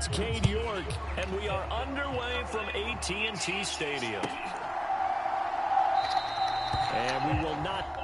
It's Cade York, and we are underway from AT&T Stadium. And we will not...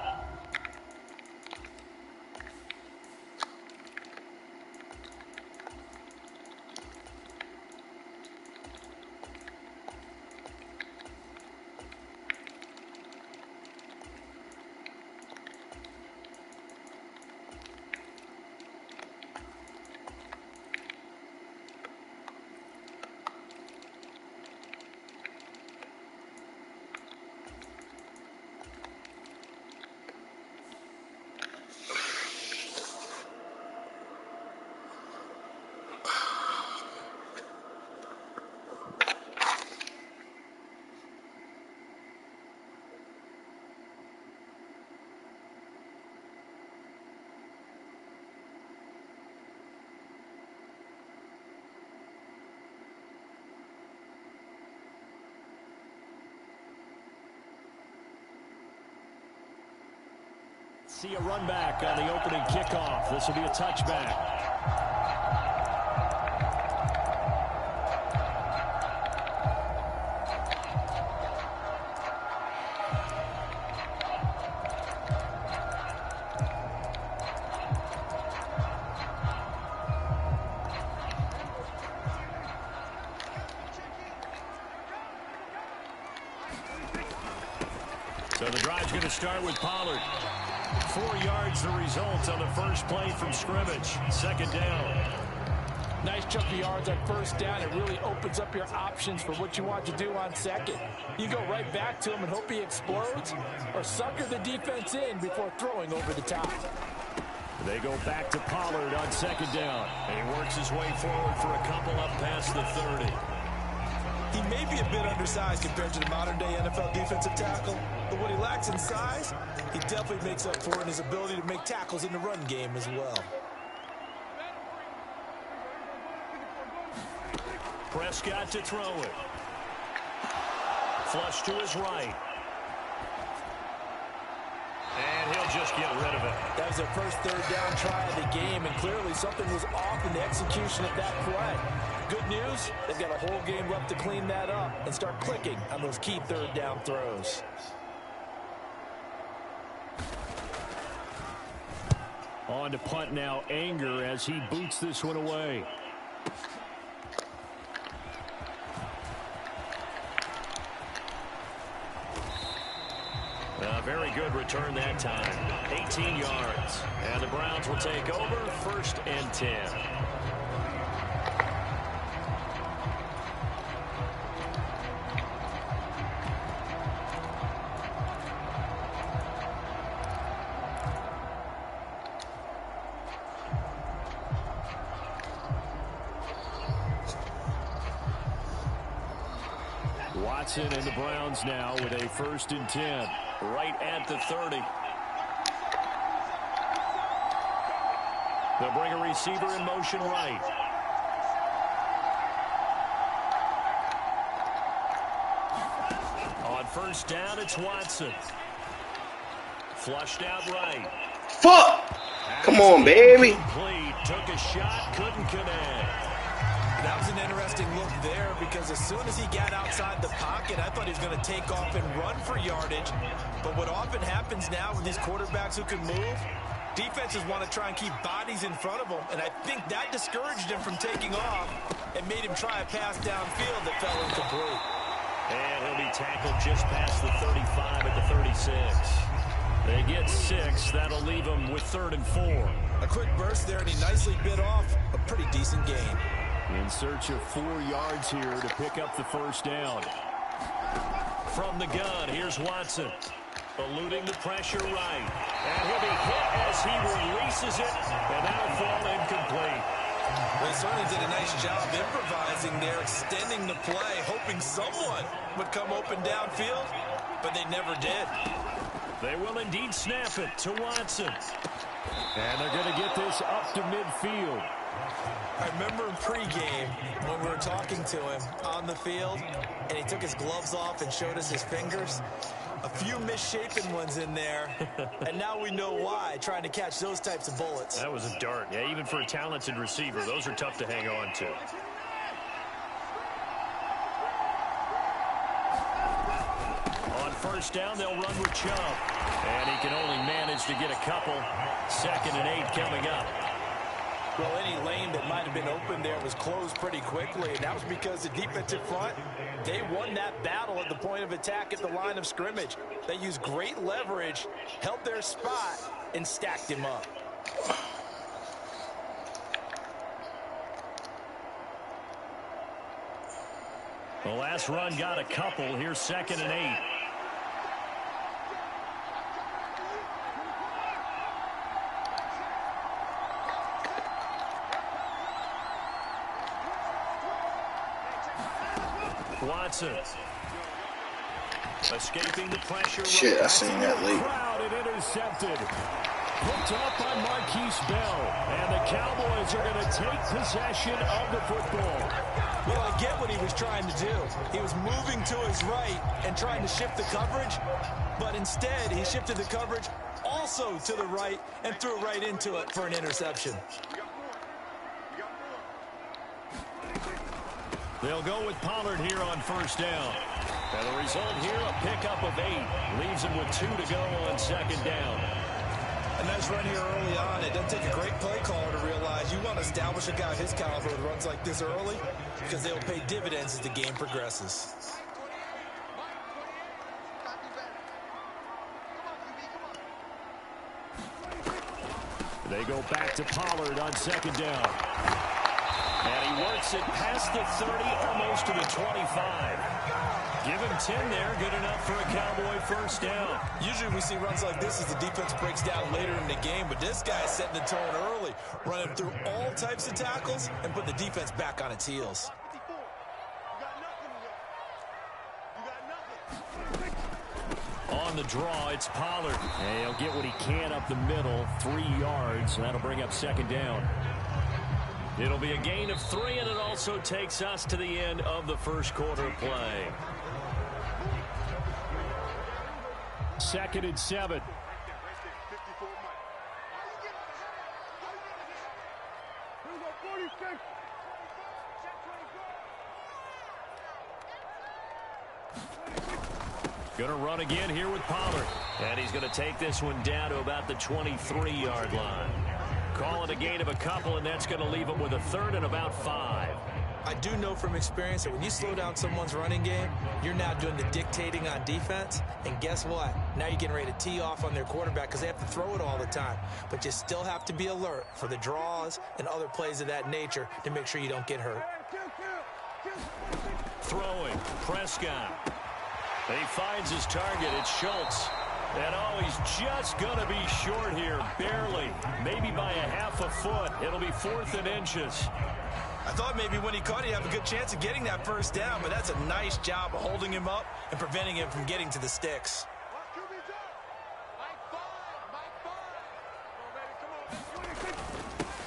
See a run back on the opening kickoff. This will be a touchback. So the drive's going to start with Pollard. 4 yards the result on the first play from scrimmage. Second down. Nice chunk of yards on first down. It really opens up your options for what you want to do on second. You go right back to him and hope he explodes, or sucker the defense in before throwing over the top. They go back to Pollard on second down. And he works his way forward for a couple up past the 30. He may be a bit undersized compared to the modern-day NFL defensive tackle, but what he lacks in size, he definitely makes up for in his ability to make tackles in the run game as well. Prescott to throw it. Flush to his right. And he'll just get rid of it. That was their first third down try of the game, and clearly something was off in the execution of that play. Good news, they've got a whole game left to clean that up and start clicking on those key third down throws. On to punt now, Anger, as he boots this one away. A very good return that time. 18 yards. And the Browns will take over, 1st and 10. Watson and the Browns now with a 1st and 10. Right at the 30. They'll bring a receiver in motion right. On 1st down, it's Watson. Flushed out right. Fuck! Come on, baby. Complete. Took a shot, couldn't connect. That was an interesting look there because as soon as he got outside the pocket, I thought he was going to take off and run for yardage. But what often happens now with these quarterbacks who can move, defenses want to try and keep bodies in front of them, and I think that discouraged him from taking off and made him try a pass downfield that fell incomplete. And he'll be tackled just past the 35 at the 36. They get 6. That'll leave them with 3rd and 4. A quick burst there, and he nicely bit off a pretty decent gain. In search of 4 yards here to pick up the 1st down. From the gun, here's Watson. Eluding the pressure right. And he'll be hit as he releases it, and that'll fall incomplete. They certainly did a nice job improvising there, extending the play, hoping someone would come open downfield, but they never did. They will indeed snap it to Watson. And they're going to get this up to midfield. I remember in pregame when we were talking to him on the field, and he took his gloves off and showed us his fingers. A few misshapen ones in there, and now we know why, trying to catch those types of bullets. That was a dart. Yeah, even for a talented receiver, those are tough to hang on to. first down. They'll run with Chubb. And he can only manage to get a couple. 2nd and 8 coming up. Well, any lane that might have been open there was closed pretty quickly, and that was because the defensive front, they won that battle at the point of attack at the line of scrimmage. They used great leverage, held their spot, and stacked him up. The last run got a couple. Here's 2nd and 8. Watson. Escaping the pressure. Shit, I seen that late. Crowded, intercepted. Picked up by Marquise Bell. And the Cowboys are going to take possession of the football. Well, I get what he was trying to do. He was moving to his right and trying to shift the coverage, but instead he shifted the coverage also to the right and threw right into it for an interception. They'll go with Pollard here on first down. And the result here, a pickup of 8. Leaves him with 2 to go on 2nd down. A nice run here early on. It doesn't take a great play caller to realize you want to establish a guy his caliber with runs like this early because they'll pay dividends as the game progresses. They go back to Pollard on 2nd down. And he works it past the 30, almost to the 25. Give him 10 there, good enough for a Cowboy first down. Usually we see runs like this as the defense breaks down later in the game, but this guy is setting the tone early, running through all types of tackles and putting the defense back on its heels. On the draw, it's Pollard. And he'll get what he can up the middle, 3 yards. That'll bring up 2nd down. It'll be a gain of 3, and it also takes us to the end of the first quarter play. 2nd and 7. Going to run again here with Pollard. And he's going to take this one down to about the 23-yard line. Call it a gain of a couple, and that's going to leave him with a 3rd and about 5. I do know from experience that when you slow down someone's running game, you're now doing the dictating on defense. And guess what? Now you're getting ready to tee off on their quarterback because they have to throw it all the time. But you still have to be alert for the draws and other plays of that nature to make sure you don't get hurt. Throwing, Prescott. He finds his target. It's Schultz. And oh, he's just going to be short here, barely, maybe by a half a foot. It'll be 4th and inches. I thought maybe when he caught it, he'd have a good chance of getting that first down, but that's a nice job of holding him up and preventing him from getting to the sticks.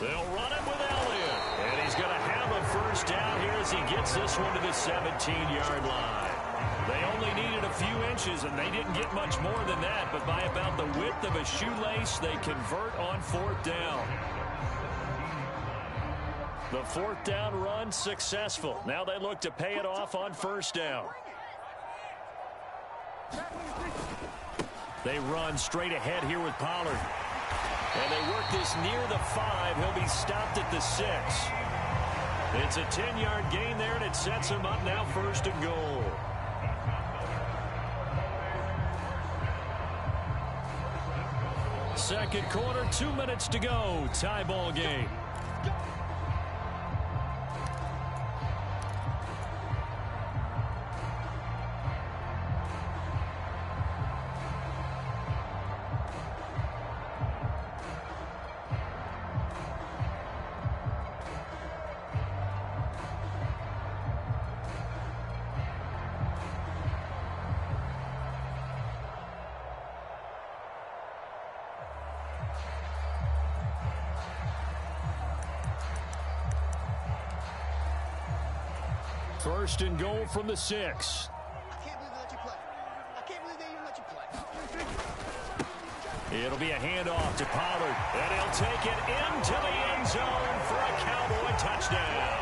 They'll run it with Elliott. And he's going to have a first down here as he gets this one to the 17-yard line. They only needed a few inches, and they didn't get much more than that. But by about the width of a shoelace, they convert on 4th down. The 4th down run successful. Now they look to pay it off on first down. They run straight ahead here with Pollard. And they work this near the 5. He'll be stopped at the 6. It's a 10-yard gain there, and it sets him up now 1st and goal. Second quarter, 2 minutes to go. Tie ball game. First and goal from the 6. I can't believe they let you play. I can't believe they even let you play. It'll be a handoff to Pollard, and he'll take it into the end zone for a Cowboy touchdown.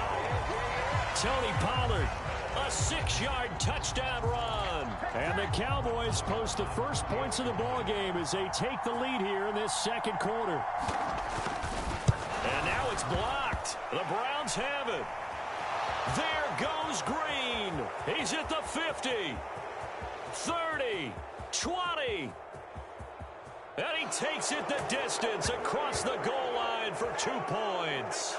Tony Pollard. A 6-yard touchdown run. And the Cowboys post the first points of the ball game as they take the lead here in this second quarter. And now it's blocked. The Browns have it. There goes Green. He's at the 50, 30, 20. And he takes it the distance across the goal line for 2 points.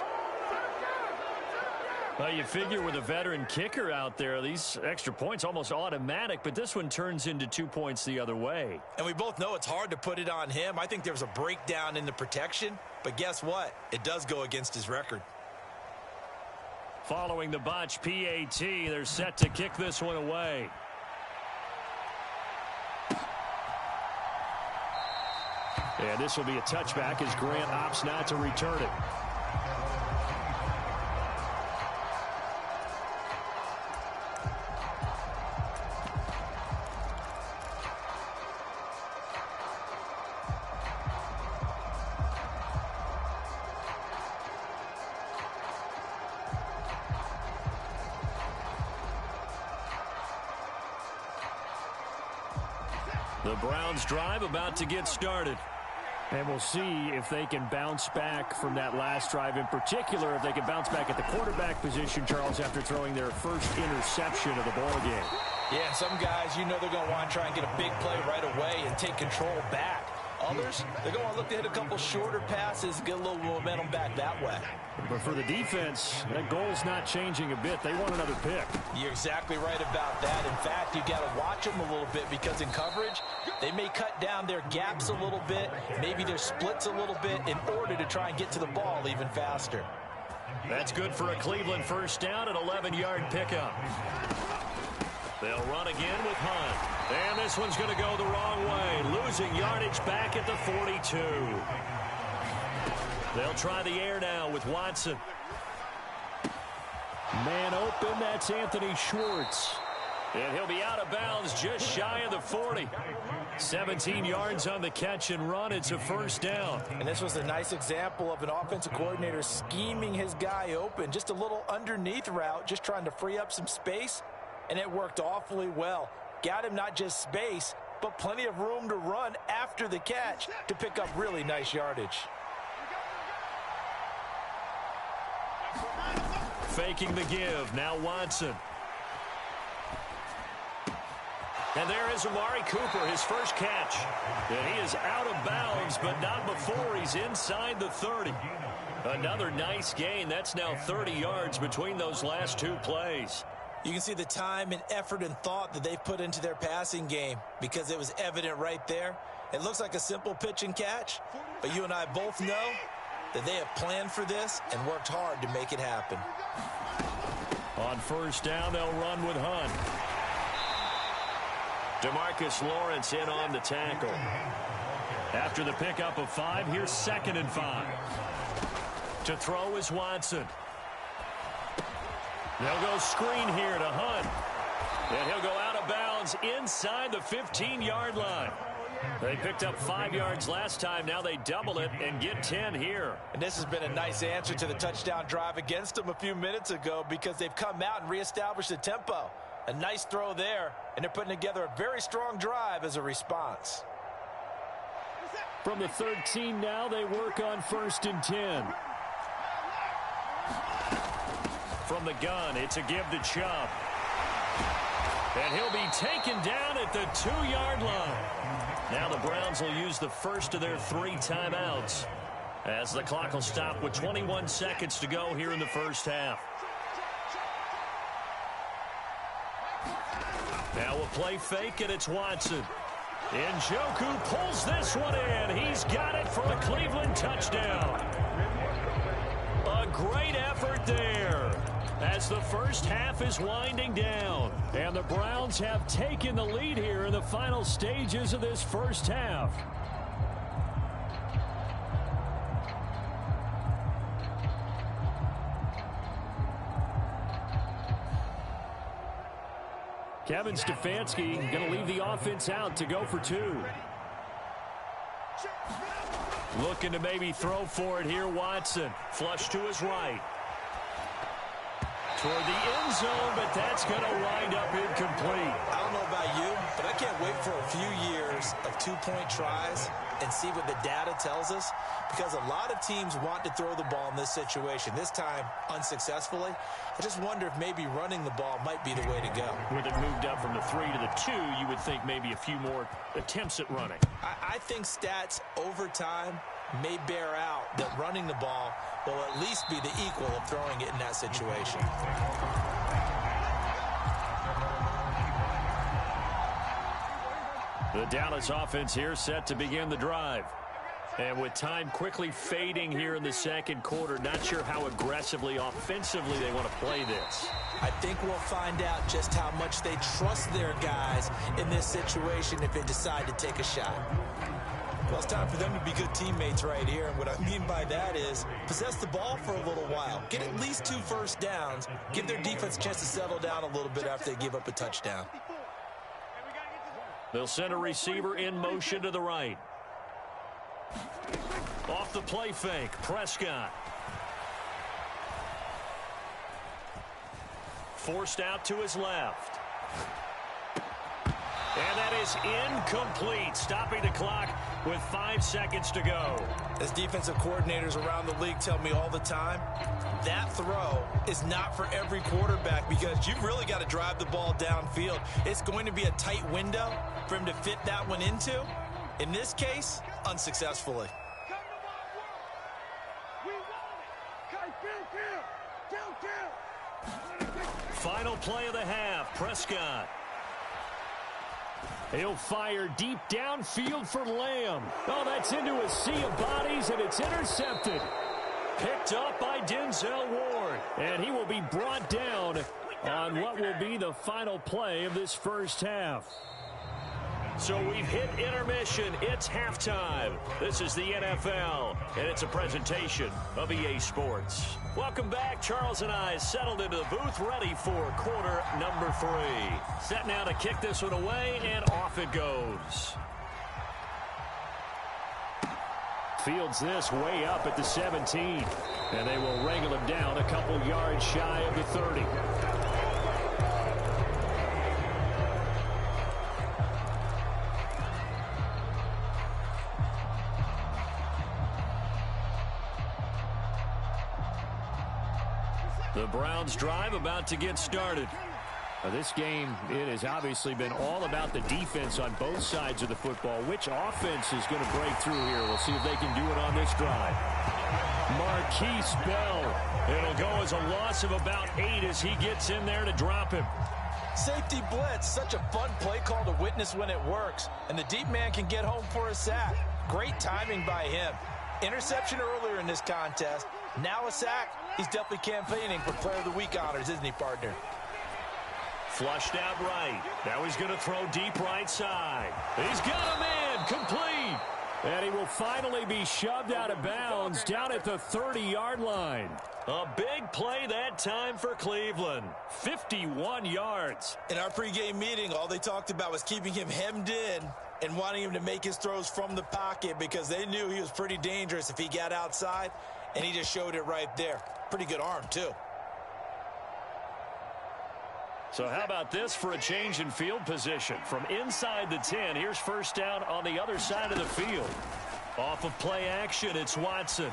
Well, you figure with a veteran kicker out there, these extra points almost automatic, but this one turns into 2 points the other way. And we both know it's hard to put it on him. I think there was a breakdown in the protection, but guess what? It does go against his record. Following the botch PAT, they're set to kick this one away. And this will be a touchback as Grant opts not to return it. The Browns drive about to get started. And we'll see if they can bounce back from that last drive, in particular if they can bounce back at the quarterback position, Charles, after throwing their first interception of the ball game. Yeah, some guys, you know they're going to want to try and get a big play right away and take control back. Others, they're going to look to hit a couple shorter passes, get a little momentum back that way. But for the defense, that goal's not changing a bit. They want another pick. You're exactly right about that. In fact, you got to watch them a little bit because in coverage, they may cut down their gaps a little bit, maybe their splits a little bit in order to try and get to the ball even faster. That's good for a Cleveland first down, an 11-yard pickup. They'll run again with Hunt. And this one's going to go the wrong way. Losing yardage back at the 42. They'll try the air now with Watson. Man open, that's Anthony Schwartz. And he'll be out of bounds just shy of the 40. 17 yards on the catch and run. It's a first down. And this was a nice example of an offensive coordinator scheming his guy open. Just a little underneath route, just trying to free up some space. And it worked awfully well. Got him not just space, but plenty of room to run after the catch to pick up really nice yardage. Faking the give. Now Watson. And there is Amari Cooper, his first catch. And he is out of bounds, but not before he's inside the 30. Another nice gain. That's now 30 yards between those last two plays. You can see the time and effort and thought that they've put into their passing game because it was evident right there. It looks like a simple pitch and catch, but you and I both know that they have planned for this and worked hard to make it happen. On first down, they'll run with Hunt. DeMarcus Lawrence in on the tackle. After the pickup of 5, here's 2nd and 5. To throw is Watson. They'll go screen here to Hunt. And he'll go out of bounds inside the 15-yard line. They picked up 5 yards last time. Now they double it and get 10 here. And this has been a nice answer to the touchdown drive against them a few minutes ago because they've come out and reestablished the tempo. A nice throw there, and they're putting together a very strong drive as a response. From the 13 now, they work on 1st and 10. From the gun, it's a give to Chubb. And he'll be taken down at the 2-yard line. Now the Browns will use the first of their 3 timeouts as the clock will stop with 21 seconds to go here in the first half. Now a play fake, and it's Watson. Njoku pulls this one in. He's got it for a Cleveland touchdown. A great effort there as the first half is winding down. And the Browns have taken the lead here in the final stages of this first half. Kevin Stefanski going to leave the offense out to go for 2. Looking to maybe throw for it here, Watson. Flush to his right. toward the end zone, but that's going to wind up incomplete. I don't know about you, but I can't wait for a few years of two-point tries and see what the data tells us, because a lot of teams want to throw the ball in this situation, this time unsuccessfully. I just wonder if maybe running the ball might be the way to go. With it moved up from the 3 to the 2, you would think maybe a few more attempts at running. I think stats over time may bear out that running the ball will at least be the equal of throwing it in that situation. The Dallas offense here set to begin the drive. And with time quickly fading here in the second quarter, not sure how aggressively, offensively they want to play this. I think we'll find out just how much they trust their guys in this situation if they decide to take a shot. Well, it's time for them to be good teammates right here. And what I mean by that is possess the ball for a little while. Get at least 2 first downs. Give their defense a chance to settle down a little bit after they give up a touchdown. They'll send a receiver in motion to the right. Off the play fake, Prescott. Forced out to his left. And that is incomplete, stopping the clock with 5 seconds to go. As defensive coordinators around the league tell me all the time, that throw is not for every quarterback because you've really got to drive the ball downfield. It's going to be a tight window for him to fit that one into. In this case, unsuccessfully. Final play of the half, Prescott. He'll fire deep downfield for Lamb. Oh, that's into a sea of bodies, and it's intercepted. Picked up by Denzel Ward. And he will be brought down on what will be the final play of this first half. So we've hit intermission. It's halftime. This is the NFL, and it's a presentation of EA Sports. Welcome back. Charles and I settled into the booth, ready for quarter number 3. Set now to kick this one away, and off it goes. Fields this way up at the 17, and they will wrangle him down a couple yards shy of the 30. The Browns drive about to get started. This game, it has obviously been all about the defense on both sides of the football. Which offense is going to break through here? We'll see if they can do it on this drive. Marquise Bell. It'll go as a loss of about 8 as he gets in there to drop him. Safety blitz, such a fun play call to witness when it works. And the deep man can get home for a sack. Great timing by him. Interception earlier in this contest. Now a sack. He's definitely campaigning for Player of the Week honors, isn't he, partner? Flushed out right. Now he's going to throw deep right side. He's got a man complete. And he will finally be shoved out of bounds down at the 30-yard line. A big play that time for Cleveland. 51 yards. In our pregame meeting, all they talked about was keeping him hemmed in and wanting him to make his throws from the pocket because they knew he was pretty dangerous if he got outside, and he just showed it right there. Pretty good arm, too. So how about this for a change in field position? From inside the 10, here's first down on the other side of the field. Off of play action, it's Watson.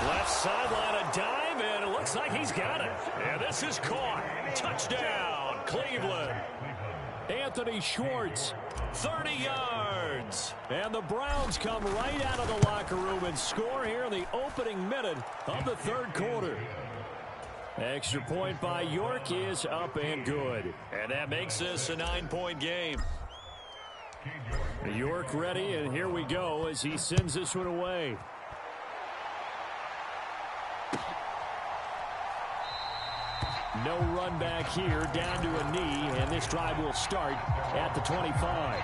Left sideline, a dive, and it looks like he's got it. And this is caught. Touchdown, Cleveland. Anthony Schwartz, 30 yards. And the Browns come right out of the locker room and score here in the opening minute of the third quarter. Extra point by York is up and good. And that makes this a 9-point game. York ready, and here we go as he sends this one away. No run back here, down to a knee, and this drive will start at the 25.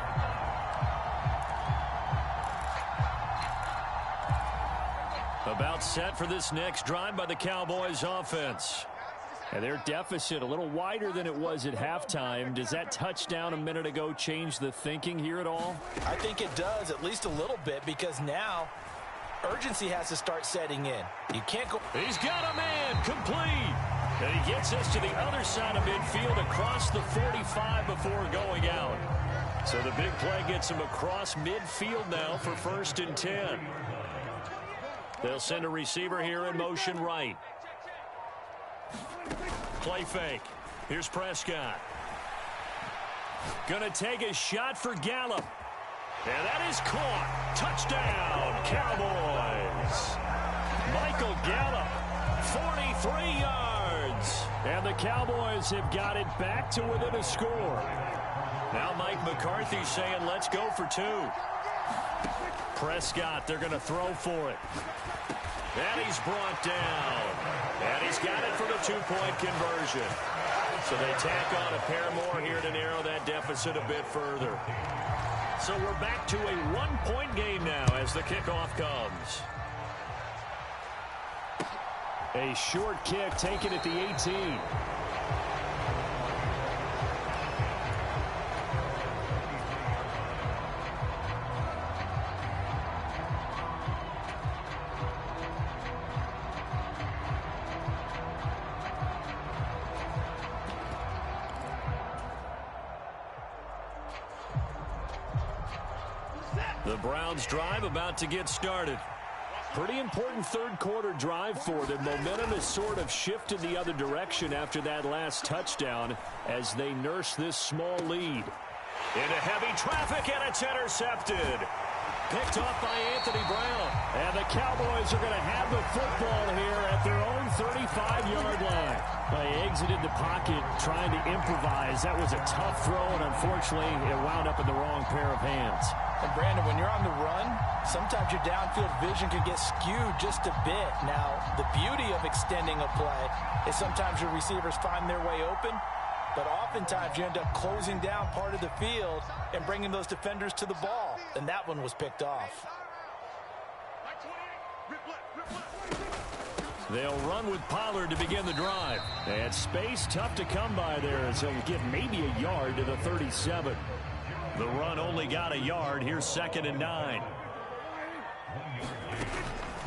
About set for this next drive by the Cowboys offense. And their deficit a little wider than it was at halftime. Does that touchdown a minute ago change the thinking here at all? I think it does, at least a little bit, because now urgency has to start setting in. You can't go. He's got a man complete. And he gets us to the other side of midfield across the 45 before going out. So the big play gets him across midfield now for 1st and 10. They'll send a receiver here in motion right. Play fake. Here's Prescott. Gonna take a shot for Gallup. And that is caught. Touchdown, Cowboys. Michael Gallup, 43 yards. And the Cowboys have got it back to within a score. Now Mike McCarthy saying, let's go for 2. Prescott, they're going to throw for it. And he's brought down. And he's got it for the 2-point conversion. So they tack on a pair more here to narrow that deficit a bit further. So we're back to a 1-point game now as the kickoff comes. A short kick taken at the 18. The Browns drive about to get started. Pretty important third-quarter drive for them. Momentum has sort of shifted the other direction after that last touchdown as they nurse this small lead. Into heavy traffic, and it's intercepted. Picked off by Anthony Brown. And the Cowboys are going to have the football here at their own 35-yard line. They exited the pocket trying to improvise. That was a tough throw, and unfortunately, it wound up in the wrong pair of hands. And Brandon, when you're on the run, sometimes your downfield vision can get skewed just a bit. Now, the beauty of extending a play is sometimes your receivers find their way open, but oftentimes you end up closing down part of the field and bringing those defenders to the ball. And that one was picked off. They'll run with Pollard to begin the drive. And space tough to come by there as he'll get maybe a yard to the 37. The run only got a yard. Here's 2nd and 9.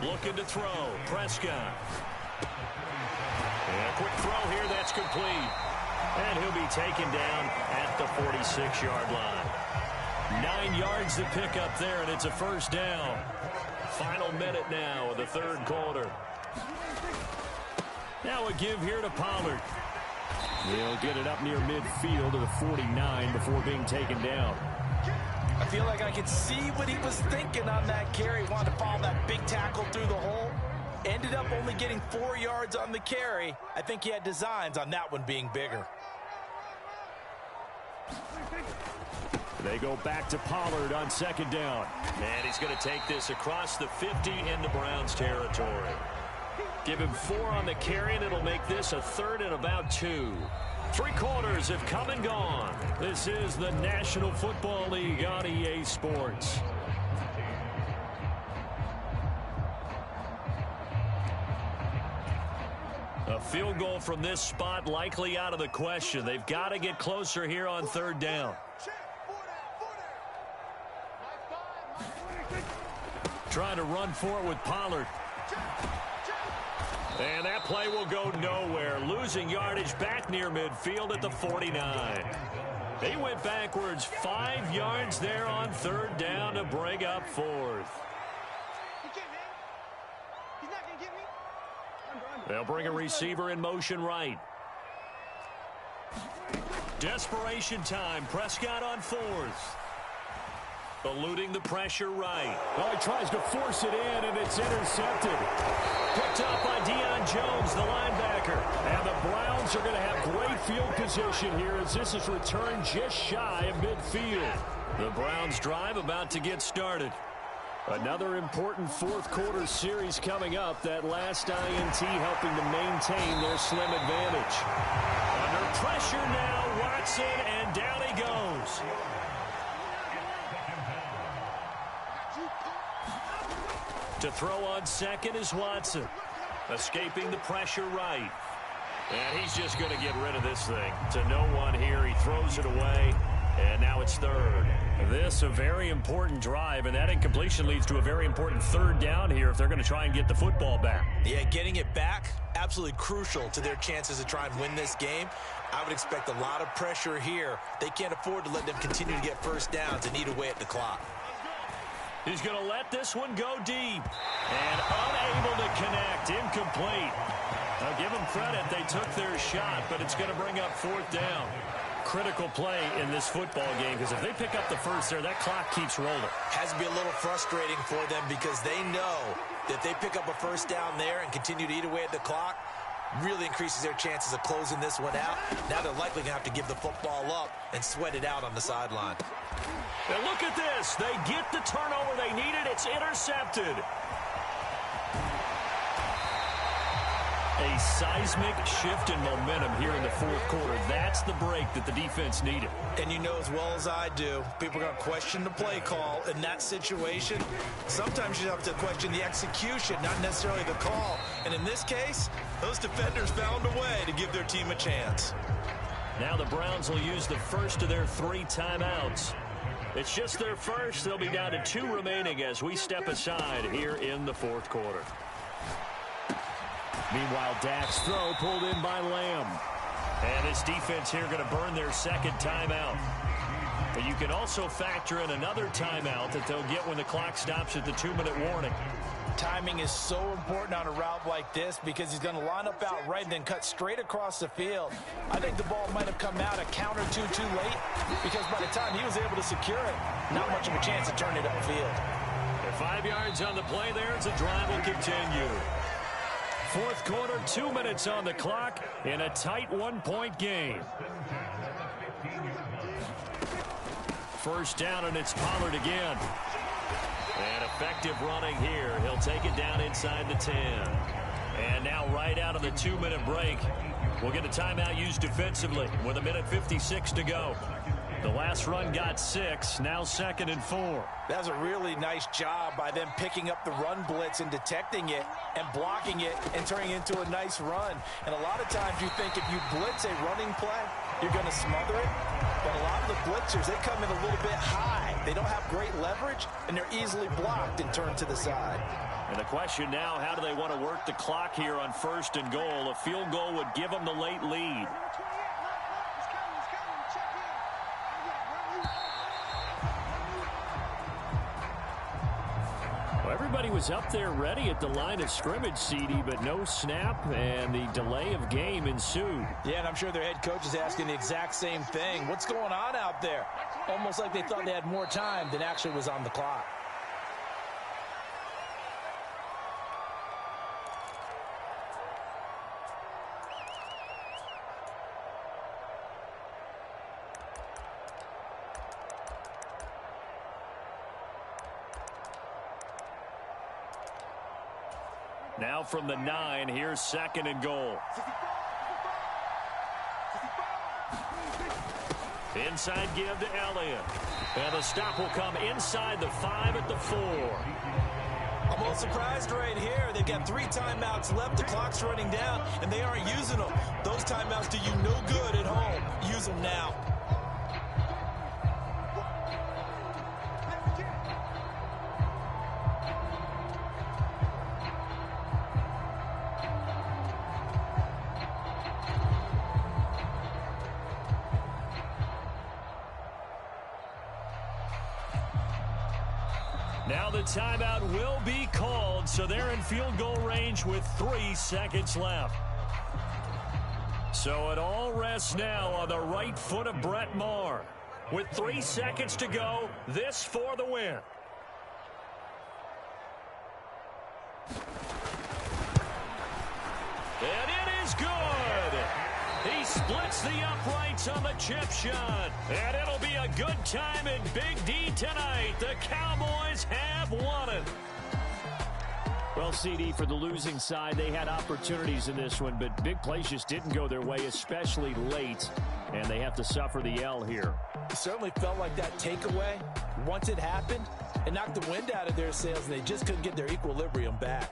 Looking to throw. Prescott. And a quick throw here. That's complete. And he'll be taken down at the 46-yard line. 9 yards to pick up there, and it's a 1st down. Final minute now of the third quarter. Now a give here to Pollard. They'll get it up near midfield to the 49 before being taken down. I feel like I could see what he was thinking on that carry. Wanted to follow that big tackle through the hole. Ended up only getting 4 yards on the carry. I think he had designs on that one being bigger. They go back to Pollard on 2nd down. And he's going to take this across the 50 into Browns territory. Give him 4 on the carry, and it'll make this a 3rd and about 2. 3 quarters have come and gone. This is the National Football League on EA Sports. A field goal from this spot likely out of the question. They've got to get closer here on 3rd down. Trying to run for it with Pollard. And that play will go nowhere. Losing yardage back near midfield at the 49. They went backwards 5 yards there on 3rd down to bring up 4th. They'll bring a receiver in motion right. Desperation time. Prescott on 4th. Eluding the pressure right. Oh, he tries to force it in, and it's intercepted. Picked up by Deion Jones, the linebacker. And the Browns are going to have great field position here as this is returned just shy of midfield. The Browns drive about to get started. Another important 4th quarter series coming up. That last INT helping to maintain their slim advantage. Under pressure now, Watson, and down he goes. To throw on 2nd is Watson. Escaping the pressure right. And he's just going to get rid of this thing. To no one here. He throws it away. And now it's third. This a very important drive, and that incompletion leads to a very important third down here if they're going to try and get the football back. Yeah, getting it back, absolutely crucial to their chances to try and win this game. I would expect a lot of pressure here. They can't afford to let them continue to get first downs and eat away at the clock. He's going to let this one go deep. And unable to connect. Incomplete. Now give them credit. They took their shot, but it's going to bring up fourth down. Critical play in this football game, because if they pick up the first there, that clock keeps rolling. Has to be a little frustrating for them because they know that if they pick up a first down there and continue to eat away at the clock, really increases their chances of closing this one out. Now they're likely going to have to give the football up and sweat it out on the sideline. And look at this. They get the turnover they needed. It's intercepted. A seismic shift in momentum here in the fourth quarter. That's the break that the defense needed. And you know as well as I do, people are going to question the play call in that situation. Sometimes you have to question the execution, not necessarily the call. And in this case, those defenders found a way to give their team a chance. Now the Browns will use the first of their 3 timeouts. It's just their first. They'll be down to 2 remaining as we step aside here in the fourth quarter. Meanwhile, Dak's throw pulled in by Lamb. And this defense here going to burn their second timeout. But you can also factor in another timeout that they'll get when the clock stops at the 2-minute warning. Timing is so important on a route like this because he's going to line up out right and then cut straight across the field. I think the ball might have come out a count or two too late because by the time he was able to secure it, not much of a chance to turn it upfield. And 5 yards on the play there as the drive will continue. Fourth quarter, 2 minutes on the clock in a tight 1-point game. First down, and it's Pollard again. And effective running here. He'll take it down inside the 10. And now right out of the 2-minute break, we'll get a timeout used defensively with 1:56 to go. The last run got 6, now 2nd and 4. That was a really nice job by them picking up the run blitz and detecting it and blocking it and turning it into a nice run. And a lot of times you think if you blitz a running play, you're going to smother it. But a lot of the blitzers, they come in a little bit high. They don't have great leverage, and they're easily blocked and turned to the side. And the question now, how do they want to work the clock here on 1st and goal? A field goal would give them the late lead. Everybody was up there ready at the line of scrimmage, CD, but no snap, and the delay of game ensued. Yeah, and I'm sure their head coach is asking the exact same thing. What's going on out there? Almost like they thought they had more time than actually was on the clock. Now from the 9, here's 2nd and goal. Inside give to Elliott. And the stop will come inside the 5 at the 4. I'm a little surprised right here. They've got 3 timeouts left. The clock's running down, and they aren't using them. Those timeouts do you no good at home. Use them now. Now the timeout will be called, so they're in field goal range with 3 seconds left. So it all rests now on the right foot of Brett Maher. With 3 seconds to go, this for the win. And it is good. He splits the uprights on the chip shot. And it'll be a good time in Big D tonight. The Cowboys have won it. Well, CD, for the losing side, they had opportunities in this one, but big plays just didn't go their way, especially late. And they have to suffer the L here. It certainly felt like that takeaway, once it happened, it knocked the wind out of their sails, and they just couldn't get their equilibrium back.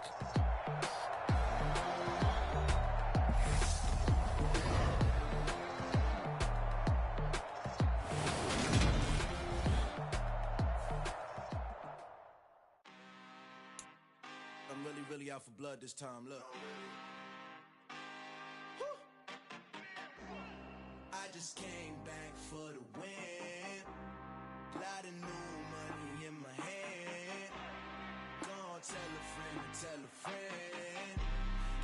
out for blood this time, look. I just came back for the win. Lot of new money in my hand. Gonna tell a friend to tell a friend.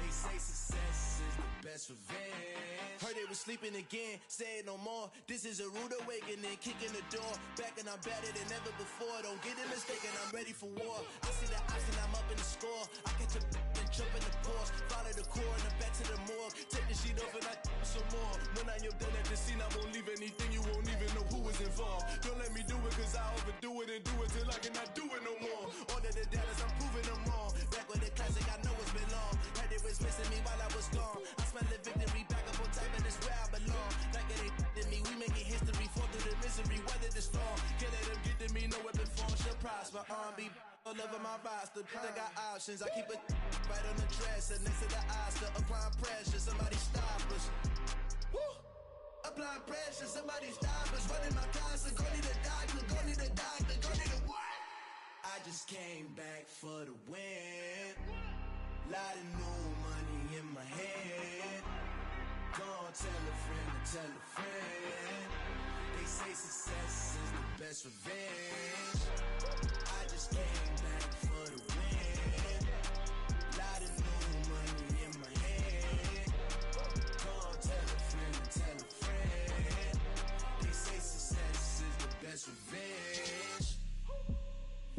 They say success is the best revenge. Heard they was sleeping again, say it no more. This is a rude awakening, kicking the door. Back and I'm better than ever before. Don't get it mistaken, I'm ready for war. I see the option, I'm up in the score. I catch a and jump in the course. Follow the core and then back to the morgue. Take the sheet off and I some more. When I am done at the scene, I won't leave anything. You won't even know who is involved. Don't let me do it, cause I overdo it and do it till I cannot do it no more. All of the doubters, I'm proving them wrong. Back with the classic, I know it's been long. Had it was missing me while I was gone. I smell the victory back up on top, and it's where I belong. Like it ain't to me, we making history. Fall through the misery, weather the storm. Can't let them get to me, no weapon form shall prosper. R&B all over my roster, I got options. I keep it right on the dresser, next to the Oscar. Applying pressure, somebody stop us. Woo! Applying pressure, somebody stop us. Running my concert, go need a doctor, go need a doctor, go need a what? I just came back for the win. Lot of new money in my hand. Gonna tell a friend to tell a friend. They say success is the best revenge. I just came back for the win. Lot of new money in my hand. Gonna tell a friend to tell a friend. They say success is the best revenge.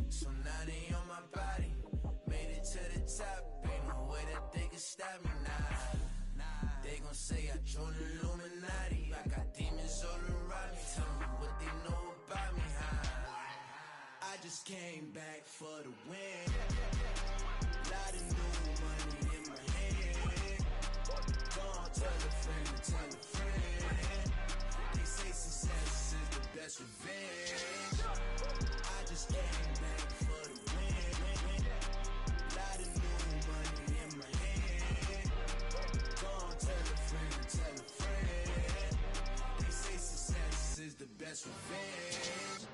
So now they on my body. Made it to the top. Ain't no way that they can stop me now. They gon' say I joined the Illuminati. I got demons all around me. Tell me what they know about me, huh? I just came back for the win. Lot of new money in my hand. Gonna tell a friend to tell a friend. They say success is the best revenge. I just came back for the win. Lot of new money in my hand. Gonna tell a friend to tell a friend. They say success is the best revenge.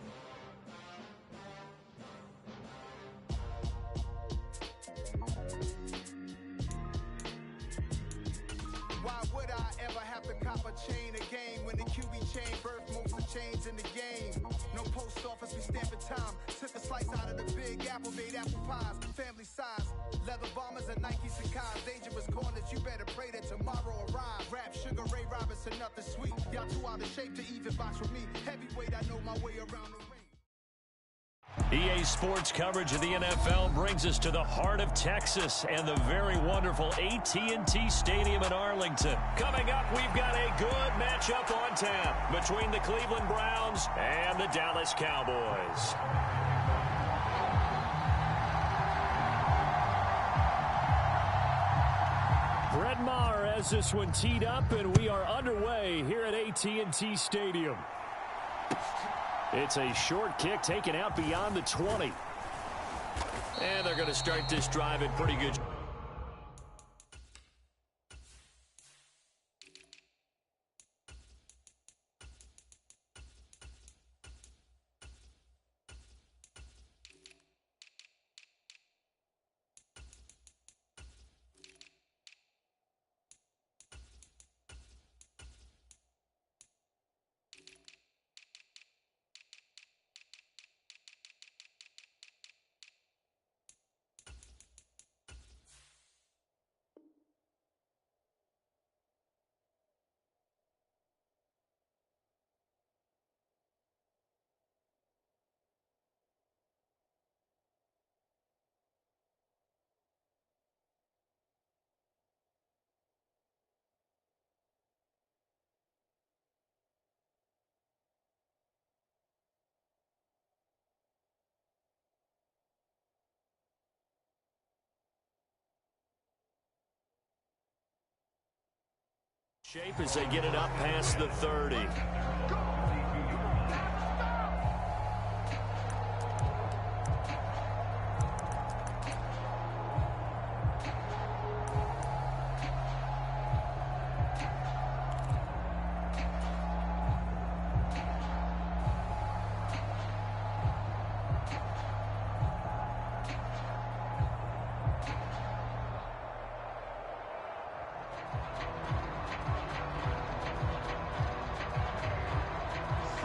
Why would I ever have to cop a chain again when the QB chain birthed most of the chains in the game? No post office, we stamping time. Took a slice out of the big apple, made apple pies, family size. Leather bombers and Nike Sacai's. Dangerous corners, you better pray that tomorrow arrive. Rap, Sugar Ray Robinson, nothing sweet. Y'all too out of shape to even box with me. Heavyweight, I know my way around the ring. EA Sports coverage of the NFL brings us to the heart of Texas and the very wonderful AT&T Stadium in Arlington. Coming up, we've got a good matchup on tap between the Cleveland Browns and the Dallas Cowboys. Brett Maher has this one teed up, and we are underway here at AT&T Stadium. It's a short kick taken out beyond the 20. And they're going to start this drive in pretty good. Shape as they get it up past the 30.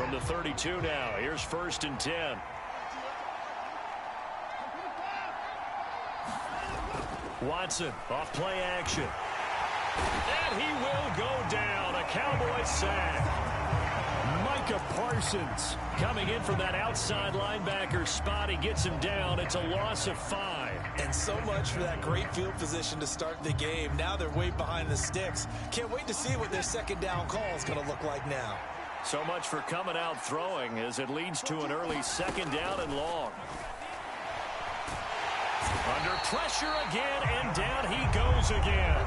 From the 32 now, here's 1st and 10. Watson off play action. And he will go down. A Cowboy sack. Micah Parsons coming in from that outside linebacker spot. He gets him down. It's a loss of 5. And so much for that great field position to start the game. Now they're way behind the sticks. Can't wait to see what their second down call is going to look like now. So much for coming out throwing as it leads to an early 2nd down and long. Under pressure again, and down he goes again.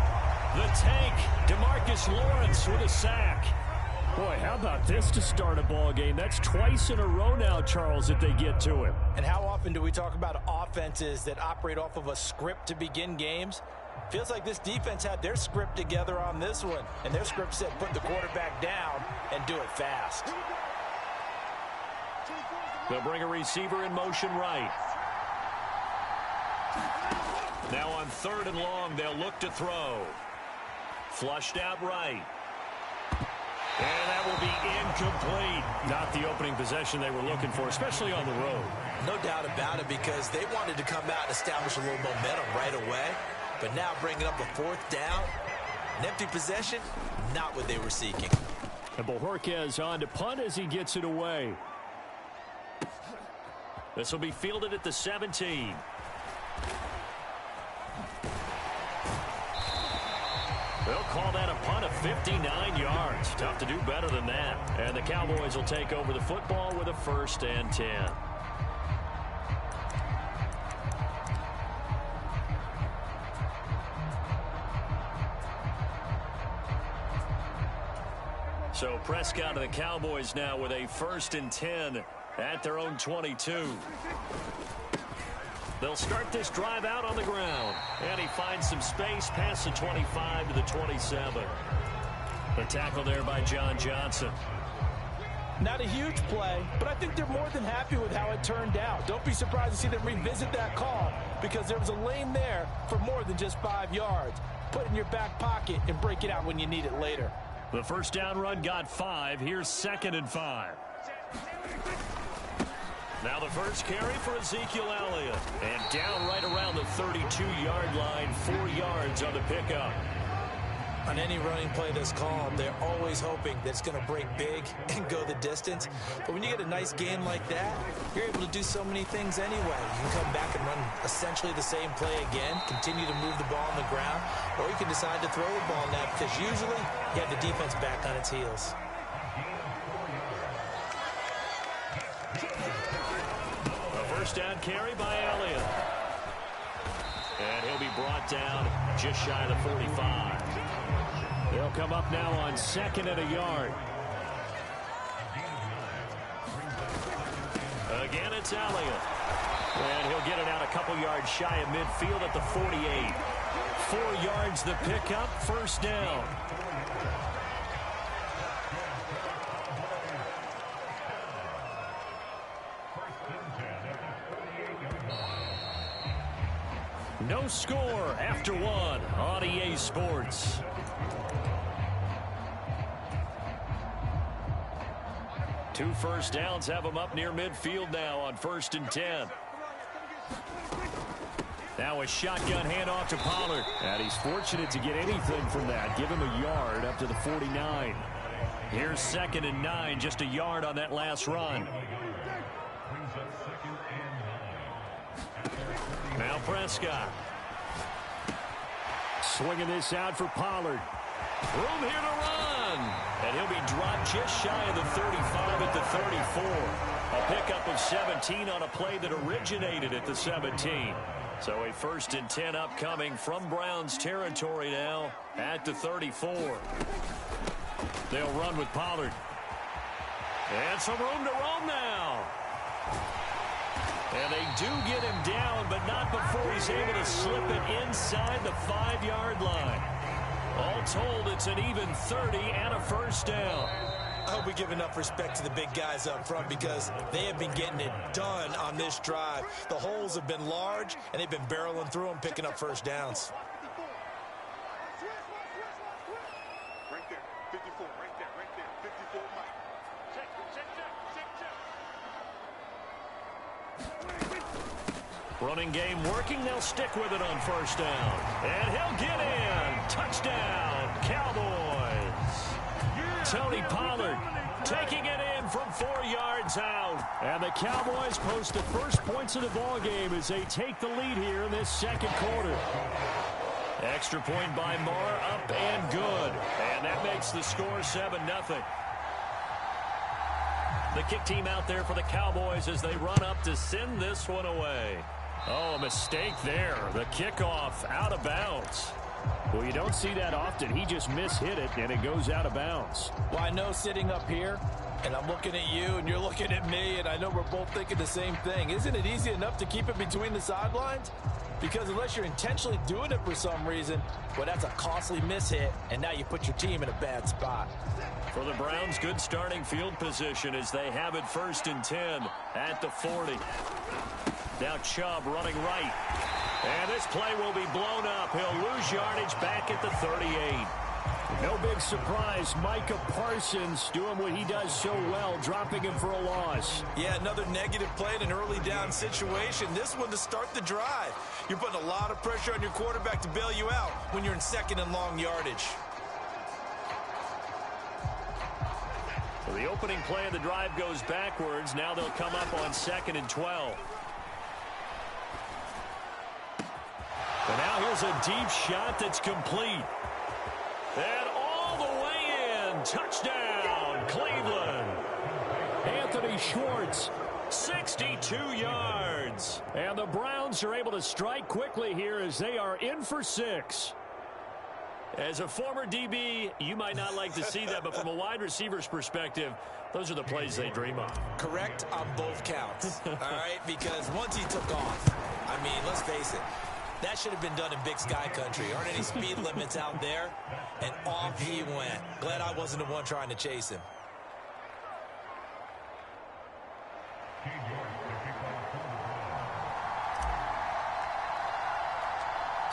The tank, DeMarcus Lawrence with a sack. Boy, how about this to start a ball game? That's twice in a row now, Charles, that they get to him. And how often do we talk about offenses that operate off of a script to begin games? Feels like this defense had their script together on this one. And their script said put the quarterback down and do it fast. They'll bring a receiver in motion right. Now on 3rd and long, they'll look to throw. Flushed out right. And that will be incomplete. Not the opening possession they were looking for, especially on the road. No doubt about it, because they wanted to come out and establish a little momentum right away. But now bringing up a 4th down, an empty possession, not what they were seeking. And Bojorquez on to punt as he gets it away. This will be fielded at the 17. They'll call that a punt of 59 yards. Tough to do better than that. And the Cowboys will take over the football with a 1st and 10. So Prescott and the Cowboys now with a 1st and 10 at their own 22. They'll start this drive out on the ground. And he finds some space past the 25 to the 27. The tackle there by John Johnson. Not a huge play, but I think they're more than happy with how it turned out. Don't be surprised to see them revisit that call, because there was a lane there for more than just 5 yards. Put it in your back pocket and break it out when you need it later. The 1st down run got 5. Here's 2nd and 5. Now the first carry for Ezekiel Elliott. And down right around the 32-yard line, 4 yards on the pickup. On any running play that's called, they're always hoping that it's going to break big and go the distance. But when you get a nice game like that, you're able to do so many things anyway. You can come back and run essentially the same play again, continue to move the ball on the ground, or you can decide to throw the ball now, because usually you have the defense back on its heels. First down carry by Elliott. And he'll be brought down just shy of the 45. They'll come up now on 2nd and a yard. Again, it's Elliott. And he'll get it out a couple yards shy of midfield at the 48. 4 yards the pickup, 1st down. No score after 1 on EA Sports. Two first downs have them up near midfield now on 1st and 10. Now a shotgun handoff to Pollard. And he's fortunate to get anything from that. Give him a yard up to the 49. Here's 2nd and 9, just a yard on that last run. Now Prescott. Swinging this out for Pollard. Room here to run. And he'll be dropped just shy of the 35 at the 34. A pickup of 17 on a play that originated at the 17. So a 1st and 10 upcoming from Browns territory now at the 34. They'll run with Pollard. And some room to roam now. And they do get him down, but not before he's able to slip it inside the 5-yard line. All told, it's an even 30 and a 1st down. I hope we give enough respect to the big guys up front, because they have been getting it done on this drive. The holes have been large, and they've been barreling through them, picking up 1st downs. Right there, 54, right there, 54, Mike. Running game working. They'll stick with it on first down. And he'll get in. Touchdown, Cowboys. Tony Pollard taking it in from 4 yards out. And the Cowboys post the first points of the ball game as they take the lead here in this second quarter. Extra point by Marr, up and good. And that makes the score 7-0. The kick team out there for the Cowboys as they run up to send this one away. Oh, a mistake there. The kickoff out of bounds. Well, you don't see that often. He just mishit it, and it goes out of bounds. Well, I know sitting up here, and I'm looking at you, and you're looking at me, and I know we're both thinking the same thing. Isn't it easy enough to keep it between the sidelines? Because unless you're intentionally doing it for some reason, well, that's a costly mishit, and now you put your team in a bad spot. For the Browns, good starting field position as they have it 1st and 10 at the 40. Now Chubb running right. And this play will be blown up. He'll lose yardage back at the 38. No big surprise. Micah Parsons doing what he does so well, dropping him for a loss. Yeah, another negative play in an early down situation. This one to start the drive. You're putting a lot of pressure on your quarterback to bail you out when you're in 2nd and long yardage. So the opening play of the drive goes backwards. Now they'll come up on 2nd and 12. And now here's a deep shot that's complete. And all the way in. Touchdown, Cleveland. Anthony Schwartz. 62 yards. And the Browns are able to strike quickly here as they are in for 6. As a former DB, you might not like to see that, but from a wide receiver's perspective, those are the plays they dream of. Correct on both counts. All right, because once he took off, I mean, let's face it, that should have been done in Big Sky Country. Aren't any speed limits out there? And off he went. Glad I wasn't the one trying to chase him.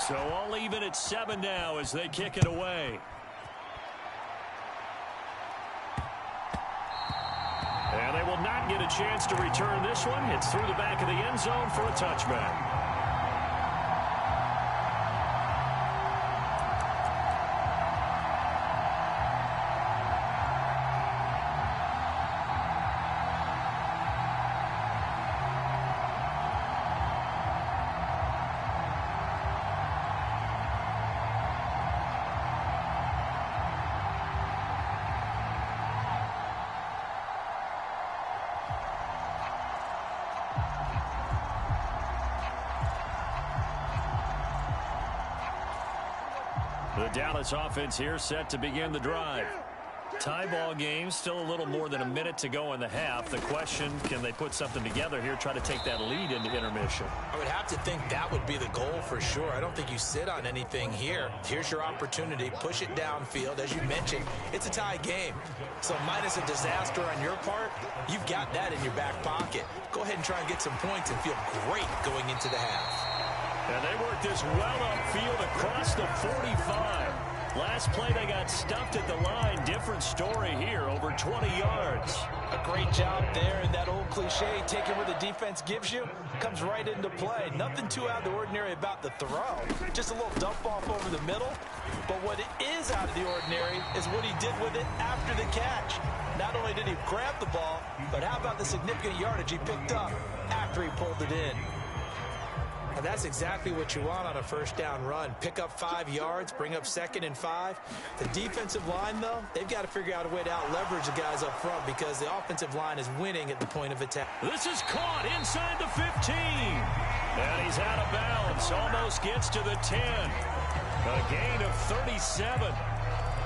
So all even at 7 now as they kick it away. And they will not get a chance to return this one. It's through the back of the end zone for a touchback. The Dallas offense here set to begin the drive. Tie ball game, still a little more than a minute to go in the half. The question, can they put something together here, try to take that lead into intermission? I would have to think that would be the goal for sure. I don't think you sit on anything here. Here's your opportunity. Push it downfield. As you mentioned, it's a tie game. So minus a disaster on your part, you've got that in your back pocket. Go ahead and try and get some points and feel great going into the half. And they worked this well upfield across the 45. Last play, they got stuffed at the line. Different story here, over 20 yards. A great job there, and that old cliche, taking what the defense gives you, comes right into play. Nothing too out of the ordinary about the throw. Just a little dump off over the middle. But what is out of the ordinary is what he did with it after the catch. Not only did he grab the ball, but how about the significant yardage he picked up after he pulled it in? And that's exactly what you want on a first down run. Pick up 5 yards, bring up 2nd and 5. The defensive line, though, they've got to figure out a way to out-leverage the guys up front because the offensive line is winning at the point of attack. This is caught inside the 15. And he's out of bounds. Almost gets to the 10. A gain of 37.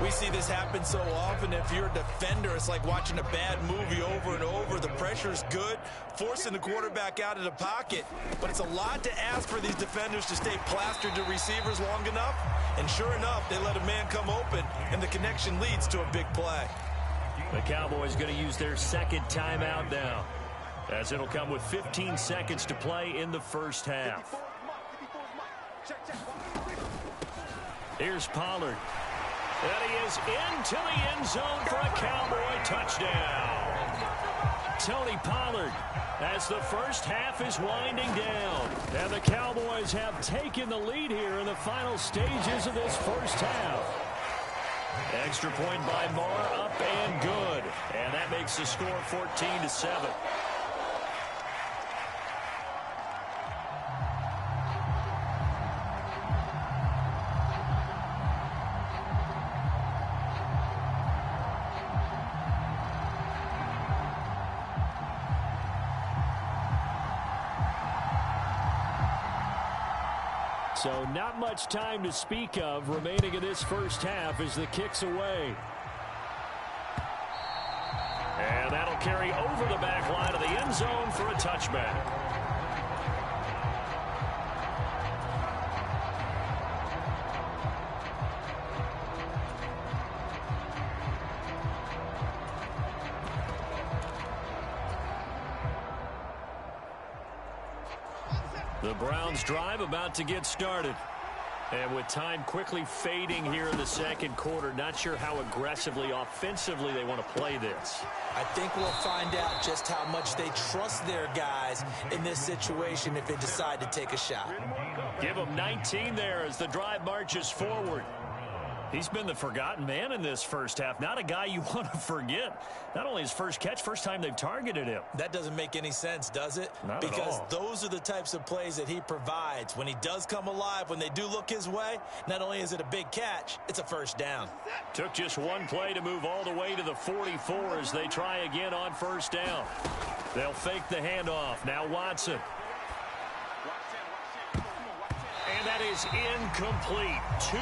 We see this happen so often. If you're a defender, it's like watching a bad movie over and over. The pressure's good, forcing the quarterback out of the pocket. But it's a lot to ask for these defenders to stay plastered to receivers long enough. And sure enough, they let a man come open, and the connection leads to a big play. The Cowboys going to use their second timeout now, as it'll come with 15 seconds to play in the first half. Here's Pollard. And he is into the end zone for a Cowboy touchdown. Tony Pollard as the first half is winding down. And the Cowboys have taken the lead here in the final stages of this first half. Extra point by Marr, up and good. And that makes the score 14-7. So not much time to speak of remaining in this first half as the kick's away. And that'll carry over the back line of the end zone for a touchback. The Browns drive about to get started. And with time quickly fading here in the second quarter, not sure how aggressively, offensively they want to play this. I think we'll find out just how much they trust their guys in this situation if they decide to take a shot. Give them 19 there as the drive marches forward. He's been the forgotten man in this first half. Not a guy you want to forget. Not only his first catch, first time they've targeted him. That doesn't make any sense, does it? Not because at all. Those are the types of plays that he provides. When he does come alive, when they do look his way, not only is it a big catch, it's a first down. Took just one play to move all the way to the 44 as they try again on first down. They'll fake the handoff. Now Watson. And that is incomplete. 2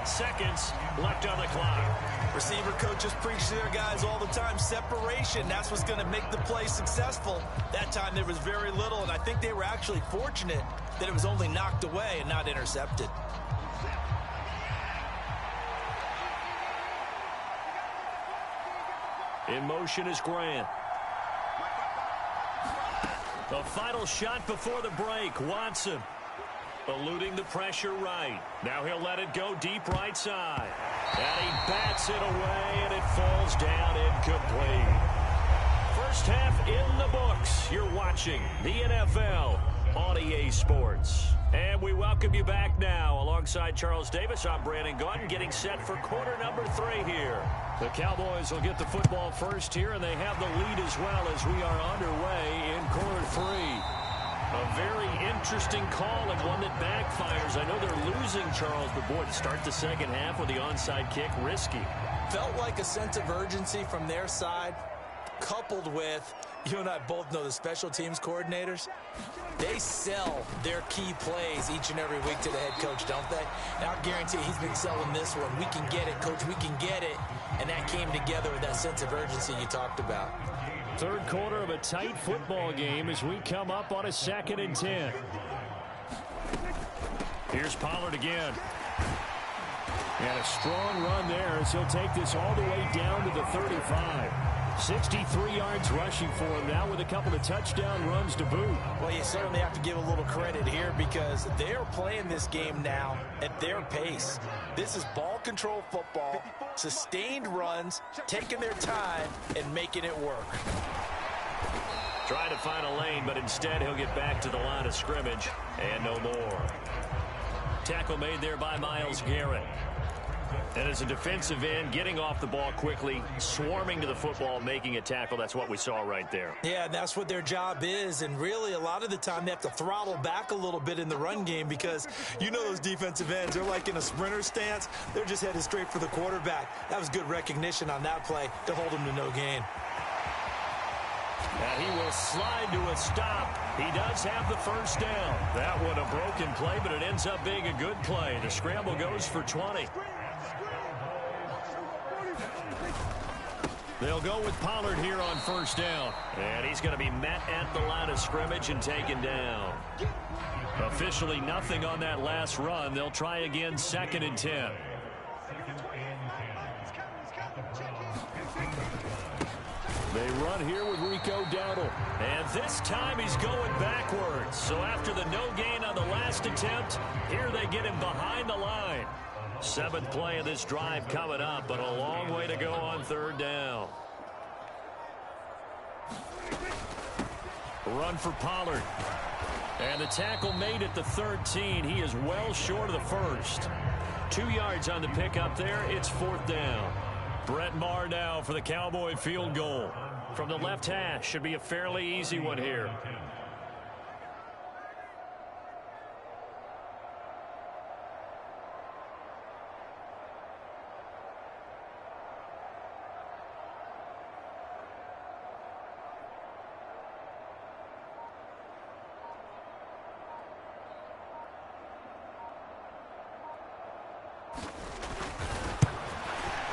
seconds left on the clock. Receiver coaches preach to their guys all the time. Separation, that's what's going to make the play successful. That time there was very little, and I think they were actually fortunate that it was only knocked away and not intercepted. In motion is Grant. The final shot before the break. Watson. Eluding the pressure right. Now he'll let it go deep right side. And he bats it away, and it falls down incomplete. First half in the books. You're watching the NFL on EA Sports. And we welcome you back now. Alongside Charles Davis, I'm Brandon Gaudin, getting set for quarter number 3 here. The Cowboys will get the football first here, and they have the lead as well as we are underway in quarter 3. A very interesting call and one that backfires. I know they're losing, Charles, but boy, to start the second half with the onside kick, risky. Felt like a sense of urgency from their side, coupled with, you and I both know the special teams coordinators, they sell their key plays each and every week to the head coach, don't they? And I'll guarantee he's been selling this one. We can get it, coach, we can get it. And that came together with that sense of urgency you talked about. Third quarter of a tight football game as we come up on a 2nd and 10. Here's Pollard again. And a strong run there as he'll take this all the way down to the 35. 63 yards rushing for him now with a couple of touchdown runs to boot. Well, you certainly have to give a little credit here because they're playing this game now at their pace. This is ball control football, sustained runs, taking their time and making it work. Trying to find a lane, but instead he'll get back to the line of scrimmage and no more. Tackle made there by Myles Garrett. And as a defensive end, getting off the ball quickly, swarming to the football, making a tackle, that's what we saw right there. Yeah, that's what their job is, and really a lot of the time they have to throttle back a little bit in the run game because you know those defensive ends, they're like in a sprinter stance. They're just headed straight for the quarterback. That was good recognition on that play to hold him to no gain. And he will slide to a stop. He does have the first down. That one a broken play, but it ends up being a good play. The scramble goes for 20. They'll go with Pollard here on first down. And he's going to be met at the line of scrimmage and taken down. Officially nothing on that last run. They'll try again 2nd and 10. They run here with Rico Dowdle. And this time he's going backwards. So after the no gain on the last attempt, here they get him behind the line. 7th play of this drive coming up, but a long way to go on 3rd down. Run for Pollard. And the tackle made at the 13. He is well short of the first. 2 yards on the pickup there. It's 4th down. Brett Maher now for the Cowboy field goal. From the left hash. Should be a fairly easy one here.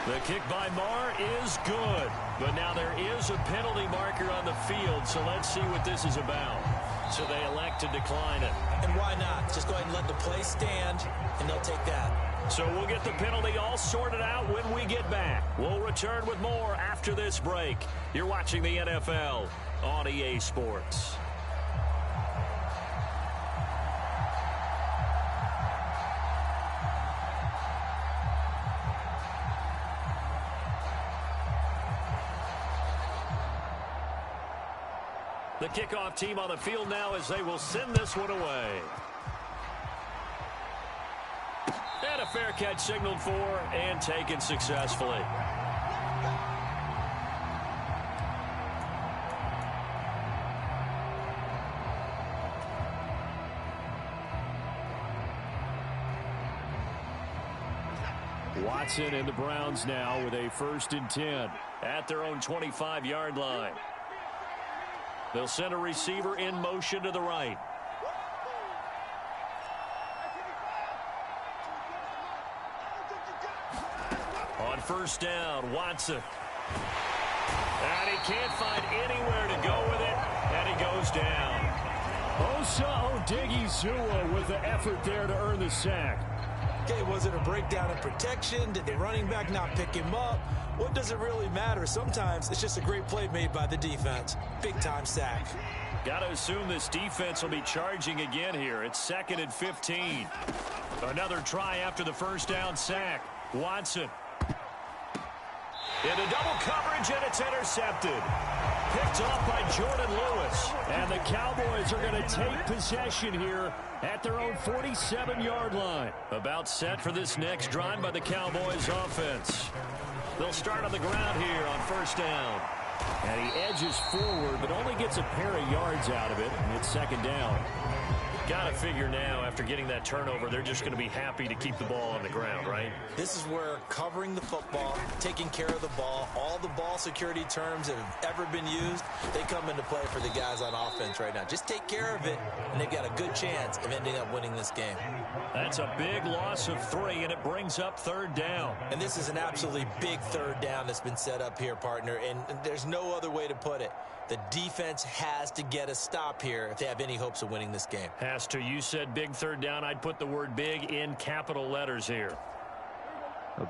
The kick by Maher is good. But now there is a penalty marker on the field, so let's see what this is about. So they elect to decline it. And why not? Just go ahead and let the play stand, and they'll take that. So we'll get the penalty all sorted out when we get back. We'll return with more after this break. You're watching the NFL on EA Sports. The kickoff team on the field now as they will send this one away. And a fair catch signaled for and taken successfully. Watson and the Browns now with a 1st and 10 at their own 25-yard line. They'll send a receiver in motion to the right. On 1st down, Watson. And he can't find anywhere to go with it, and he goes down. Osa Odighizuwa with the effort there to earn the sack. Okay, was it a breakdown in protection? Did the running back not pick him up? What does it really matter? Sometimes it's just a great play made by the defense. Big-time sack. Got to assume this defense will be charging again here. It's 2nd and 15. Another try after the 1st down sack. Watson. Into double coverage, and it's intercepted. Picked off by Jordan Lewis. And the Cowboys are going to take possession here at their own 47-yard line. About set for this next drive by the Cowboys offense. They'll start on the ground here on 1st down. And he edges forward, but only gets a pair of yards out of it. And it's 2nd down. Got to figure now, after getting that turnover, they're just going to be happy to keep the ball on the ground, right? This is where covering the football, taking care of the ball, all the ball security terms that have ever been used, they come into play for the guys on offense right now. Just take care of it, and they've got a good chance of ending up winning this game. That's a big loss of 3, and it brings up 3rd down. And this is an absolutely big 3rd down that's been set up here, partner, and there's no other way to put it. The defense has to get a stop here if they have any hopes of winning this game. Has to. You said big 3rd down. I'd put the word big in capital letters here.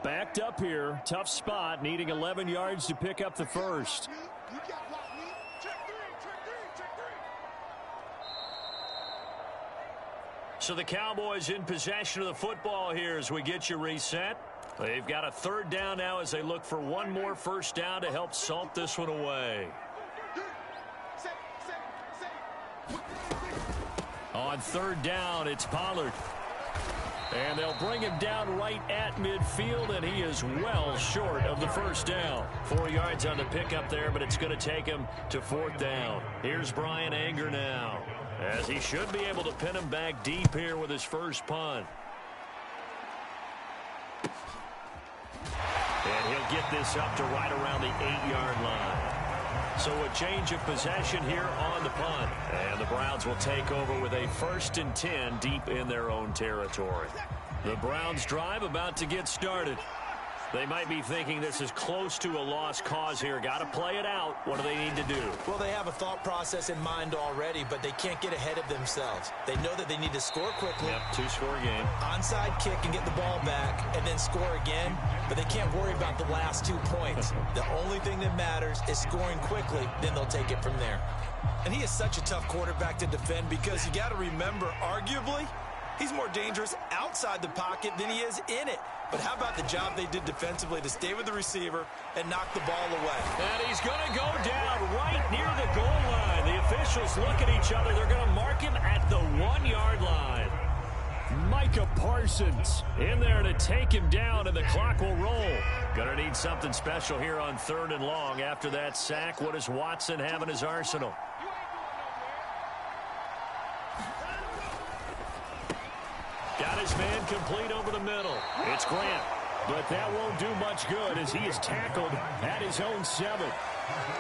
Backed up here. Tough spot. Needing 11 yards to pick up the 1st. So the Cowboys in possession of the football here as we get you reset. They've got a 3rd down now as they look for one more 1st down to help salt this one away. On 3rd down, it's Pollard. And they'll bring him down right at midfield, and he is well short of the 1st down. 4 yards on the pickup there, but it's going to take him to 4th down. Here's Brian Anger now, as he should be able to pin him back deep here with his first punt. And he'll get this up to right around the 8-yard line. So a change of possession here on the punt. And the Browns will take over with a 1st and 10 deep in their own territory. The Browns drive about to get started. They might be thinking this is close to a lost cause here. Got to play it out. What do they need to do? Well, they have a thought process in mind already, but they can't get ahead of themselves. They know that they need to score quickly. Yep, 2-score game. Onside kick and get the ball back and then score again, but they can't worry about the last 2 points. The only thing that matters is scoring quickly, then they'll take it from there. And he is such a tough quarterback to defend because you got to remember, arguably, He's more dangerous outside the pocket than he is in it. But how about the job they did defensively to stay with the receiver and knock the ball away? And he's going to go down right near the goal line. The officials look at each other. They're going to mark him at the 1-yard line. Micah Parsons in there to take him down, and the clock will roll. Going to need something special here on 3rd and long after that sack. What does Watson have in his arsenal? Got his man complete over the middle. It's Grant. But that won't do much good as he is tackled at his own 7.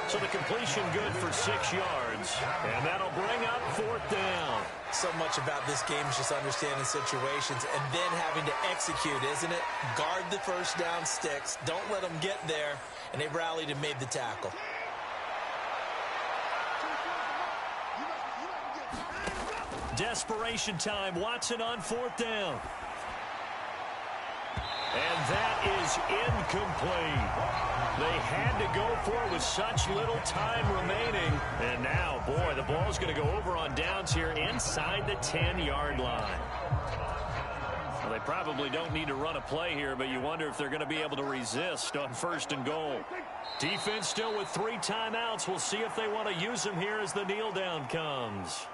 So the completion good for 6 yards. And that'll bring up 4th down. So much about this game is just understanding situations and then having to execute, isn't it? Guard the first down sticks. Don't let them get there. And they rallied and made the tackle. Desperation time. Watson on 4th down. And that is incomplete. They had to go for it with such little time remaining. And now, boy, the ball's going to go over on downs here inside the 10-yard line. Well, they probably don't need to run a play here, but you wonder if they're going to be able to resist on 1st and goal. Defense still with 3 timeouts. We'll see if they want to use them here as the kneel down comes.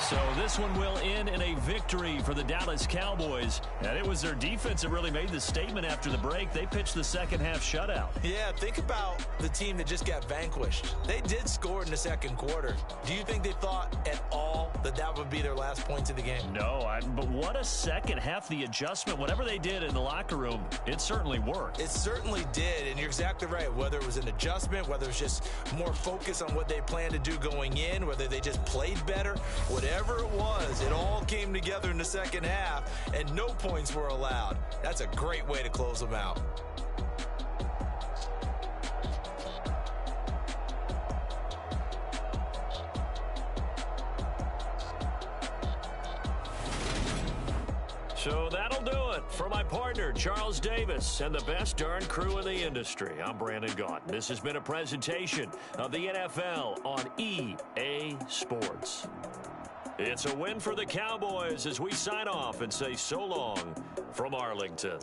So this one will end in a victory for the Dallas Cowboys. And it was their defense that really made the statement after the break. They pitched the second-half shutout. Yeah, think about the team that just got vanquished. They did score in the 2nd quarter. Do you think they thought at all that that would be their last points of the game? No, but what a second half. The adjustment, whatever they did in the locker room, it certainly worked. It certainly did, and you're exactly right. Whether it was an adjustment, whether it was just more focus on what they planned to do going in, whether they just played better, whatever it was, it all came together in the second half, and no points were allowed. That's a great way to close them out. So that'll do it for my partner, Charles Davis, and the best darn crew in the industry. I'm Brandon Gaudin. This has been a presentation of the NFL on EA Sports. It's a win for the Cowboys as we sign off and say so long from Arlington.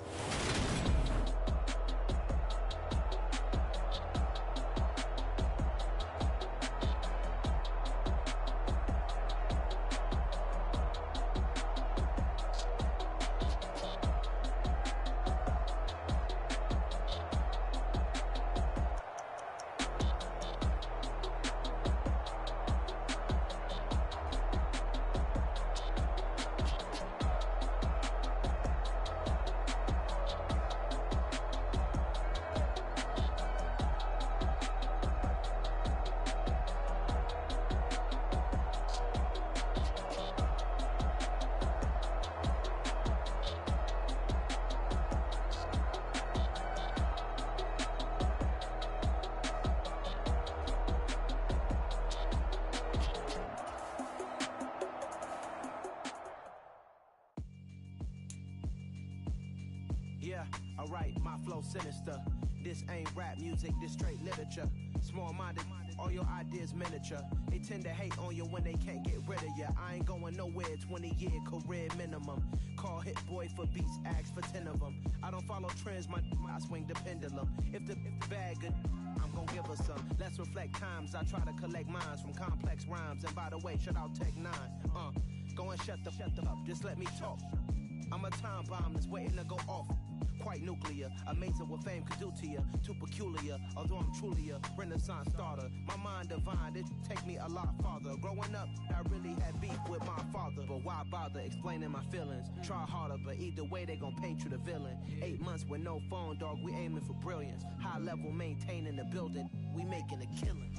Yeah, alright, my flow sinister. This ain't rap music, this straight literature. Small-minded, all your ideas miniature. They tend to hate on you when they can't get rid of you. I ain't going nowhere, 20-year career minimum. Call Hit Boy for beats, ask for 10 of them. I don't follow trends, I swing the pendulum. If the bag good, I'm gonna give her some. Let's reflect times, I try to collect minds from complex rhymes. And by the way, shout out Tech 9. Go and shut the up, just let me talk. I'm a time bomb that's waiting to go off. Quite nuclear, amazing what fame could do to you. Too peculiar, although I'm truly a renaissance starter. My mind divine, it take me a lot farther. Growing up, I really had beef with my father. But why bother explaining my feelings? Try harder, but either way they gon' paint you the villain. 8 months with no phone, dog, we aiming for brilliance. High level maintaining the building, we making a killing.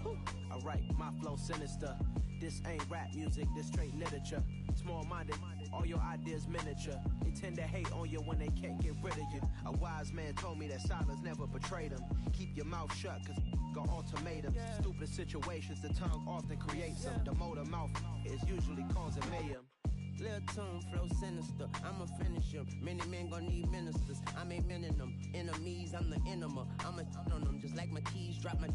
Alright, my flow sinister. This ain't rap music, this straight literature. Small-minded, all your ideas miniature. They tend to hate on you when they can't get rid of you. A wise man told me that silence never betrayed him. Keep your mouth shut, cause got ultimatums. Stupid situations, the tongue often creates them. The motor mouth is usually causing mayhem. Lil' tune, flow sinister. I'ma finish him. Many men gon' need ministers. I'm aiming them. Enemies, I'm the enema. I'ma on them just like my keys. Drop my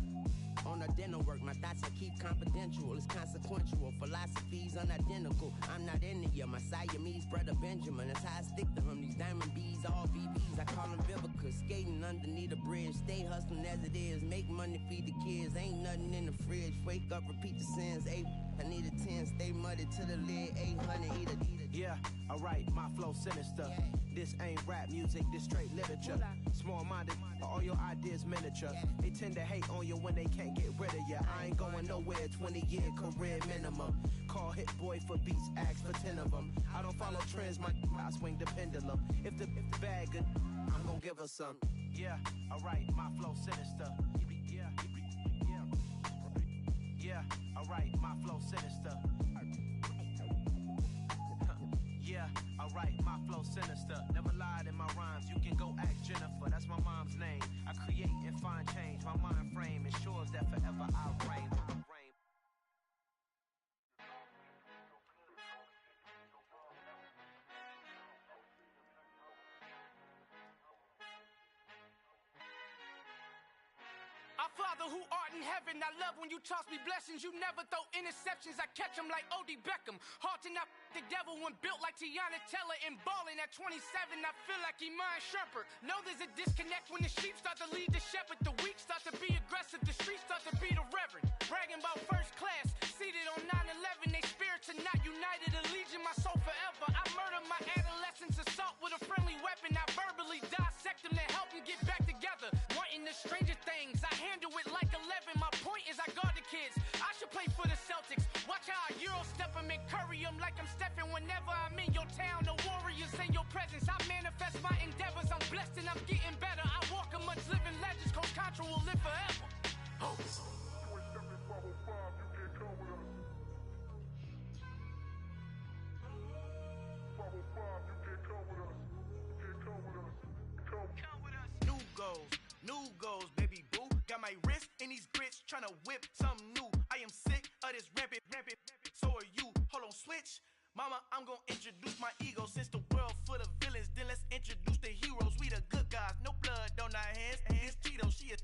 on the dinner work. My thoughts I keep confidential. It's consequential. Philosophies unidentical. I'm not in it. My Siamese brother Benjamin. That's how I stick to him. These diamond bees, all VBs. I call them Vivica. Skating underneath the bridge. Stay hustling as it is. Make money, feed the kids. Ain't nothing in the fridge. Wake up, repeat the sins. I need a 10. Stay muddy to the lid. 800, eat it. Yeah, alright, my flow sinister. This ain't rap music, this straight literature. Small-minded, all your ideas miniature. They tend to hate on you when they can't get rid of you. I ain't going nowhere, 20-year career minimum. Call Hit Boy for beats, ask for 10 of them. I don't follow trends, I swing the pendulum. If the bag good, I'm gonna give her some. Yeah, alright, my flow sinister. Yeah, alright, my flow sinister. Yeah, alright, my flow sinister. Never lied in my rhymes, you can go ask Jennifer, that's my mom's name. I create and find change, my mind frame ensures that forever I'll reign. Our Father who art in heaven, I love when you toss me blessings. You never throw interceptions, I catch them like O.D. Beckham. Hard to not the devil when built like Tiana Teller and balling at 27. I feel like Iman Shumpert. Know there's a disconnect when the sheep start to lead the shepherd. The weak start to be aggressive, the streets start to be the reverend. Bragging about first class, seated on 9/11. They spirits are not united, a legion, my soul forever. I murder my adolescence, assault with a friendly weapon. I verbally dissect them to help them get back together. Wanting the stranger things, I handle it like 11. My point is I guard the kids. I should play for the Celtics. Watch how I Euro step them and curry them like I'm stepping. Whenever I'm in your town, the Warriors in your presence. I manifest my endeavors. I'm blessed and I'm getting better. I walk amongst living legends. Coach Contra will live forever. Oh. New goals, baby boo. Got my wrist in these grits, tryna whip something new. I am sick of this rampant. So are you. Hold on, switch. Mama, I'm gonna introduce my ego. Since the world full of villains, then let's introduce the heroes. We the good guys, no blood on our hands. This Tito, she a